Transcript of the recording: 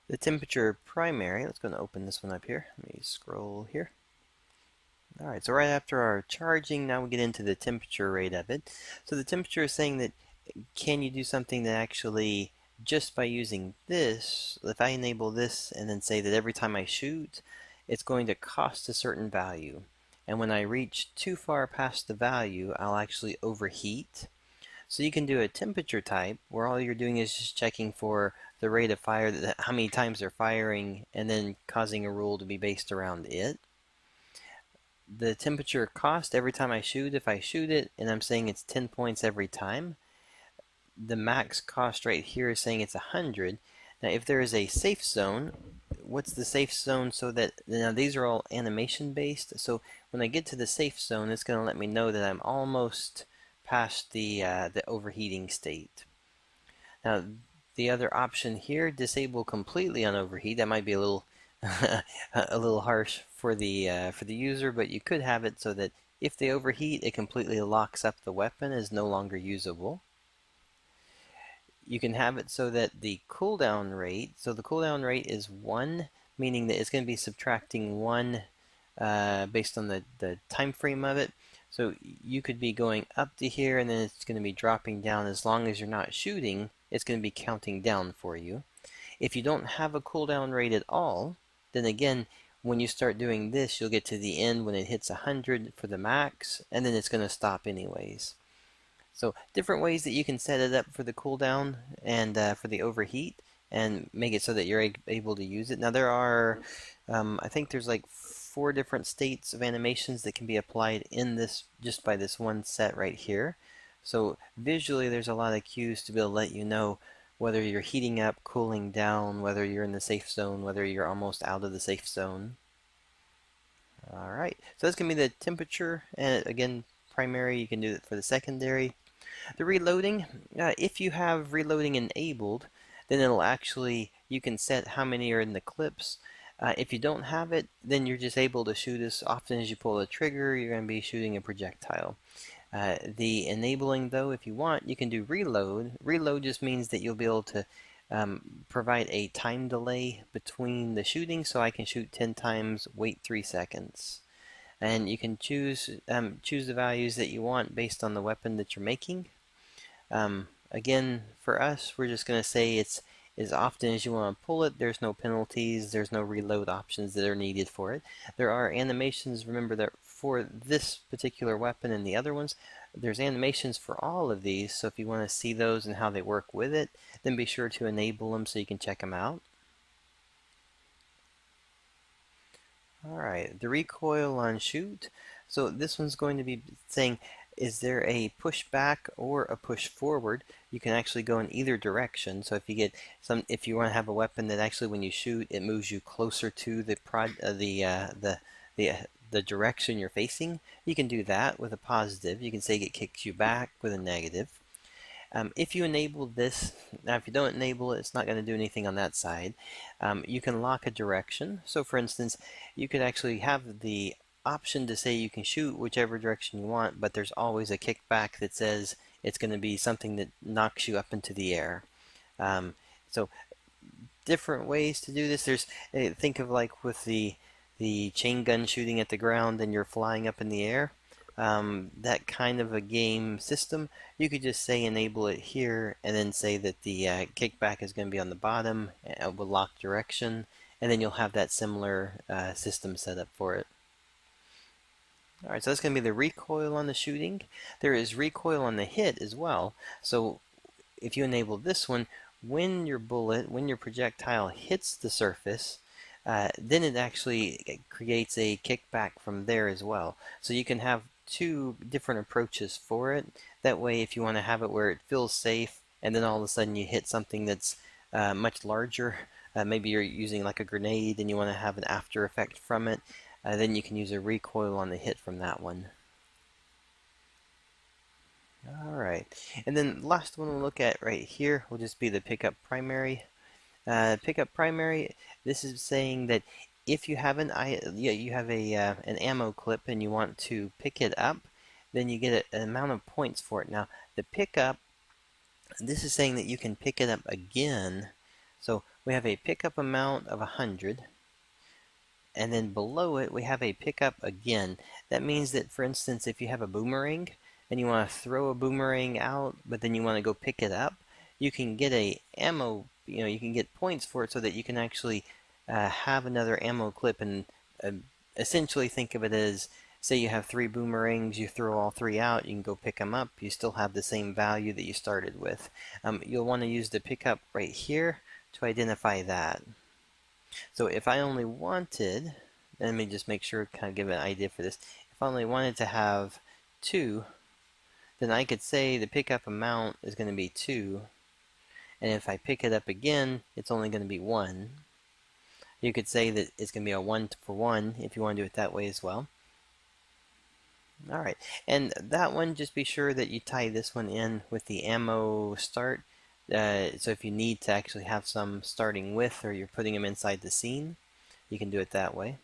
The temperature primary, let's go and open this one up here. Let me scroll here. Alright, so right after our charging, now we get into the temperature rate of it. So the temperature is saying that can you do something that actually, just by using this, if I enable this and then say that every time I shoot, it's going to cost a certain value. And when I reach too far past the value, I'll actually overheat. So you can do a temperature type where all you're doing is just checking for the rate of fire, how many times they're firing, and then causing a rule to be based around it. The temperature cost every time I shoot, if I shoot it and I'm saying it's 10 points every time, the max cost right here is saying it's 100. Now if there is a safe zone, what's the safe zone? So that now these are all animation based, so when I get to the safe zone, it's going to let me know that I'm almost past the overheating state. Now the other option here, disable completely on overheat. That might be a little a little harsh for the user, but you could have it so that if they overheat, it completely locks up the weapon, is no longer usable. You can have it so that the cooldown rate, so the cooldown rate is 1, meaning that it's going to be subtracting 1 based on the time frame of it. So you could be going up to here and then it's going to be dropping down. As long as you're not shooting, it's going to be counting down for you. If you don't have a cooldown rate at all, then again, when you start doing this, you'll get to the end when it hits 100 for the max, and then it's going to stop anyways. So different ways that you can set it up for the cooldown and for the overheat, and make it so that you're able to use it. Now there are, I think there's like 4 different states of animations that can be applied in this, just by this one set right here. So visually there's a lot of cues to be able to let you know whether you're heating up, cooling down, whether you're in the safe zone, whether you're almost out of the safe zone. Alright, so that's going to be the temperature, and again, primary. You can do it for the secondary. The reloading, if you have reloading enabled, then it'll actually, you can set how many are in the clips. If you don't have it, then you're just able to shoot as often as you pull the trigger. You're going to be shooting a projectile. The enabling, though, if you want, you can do reload. Reload just means that you'll be able to provide a time delay between the shooting, so I can shoot 10 times, wait 3 seconds. And you can choose the values that you want based on the weapon that you're making. Again, for us, we're just going to say it's as often as you want to pull it. There's no penalties. There's no reload options that are needed for it. There are animations, remember, that for this particular weapon and the other ones, there's animations for all of these. So if you want to see those and how they work with it, then be sure to enable them so you can check them out. Alright, the recoil on shoot. So this one's going to be saying, is there a push back or a push forward? You can actually go in either direction. So if you get if you want to have a weapon that actually, when you shoot, it moves you closer to the direction you're facing, you can do that with a positive. You can say it kicks you back with a negative. If you enable this, now if you don't enable it, it's not going to do anything on that side. You can lock a direction. So for instance, you could actually have the option to say you can shoot whichever direction you want, but there's always a kickback that says it's going to be something that knocks you up into the air. So different ways to do this. There's think of like with the chain gun shooting at the ground and you're flying up in the air. That kind of a game system, you could just say enable it here and then say that the kickback is going to be on the bottom with lock direction, and then you'll have that similar system set up for it. Alright, so that's going to be the recoil on the shooting. There is recoil on the hit as well. So if you enable this one, when your projectile hits the surface, then it actually creates a kickback from there as well. So you can have 2 different approaches for it. That way, if you want to have it where it feels safe, and then all of a sudden you hit something that's much larger, maybe you're using like a grenade and you want to have an after effect from it, then you can use a recoil on the hit from that one. Alright, and then last one we'll look at right here will just be the pickup primary. Pickup primary, this is saying that if you have an ammo clip and you want to pick it up, then you get an amount of points for it. Now, the pickup, this is saying that you can pick it up again. So we have a pickup amount of 100, and then below it we have a pickup again. That means that, for instance, if you have a boomerang and you want to throw a boomerang out, but then you want to go pick it up, you can get a ammo, you can get points for it so that you can actually have another ammo clip, and essentially think of it as, say you have 3 boomerangs, you throw all 3 out, you can go pick them up, you still have the same value that you started with. You'll want to use the pickup right here to identify that. So if I only wanted, let me just make sure, kind of give an idea for this. If I only wanted to have 2, then I could say the pickup amount is going to be 2, and if I pick it up again, it's only going to be 1. You could say that it's going to be a 1 for 1 if you want to do it that way as well. Alright, and that one, just be sure that you tie this one in with the ammo start. So if you need to actually have some starting with, or you're putting them inside the scene, you can do it that way.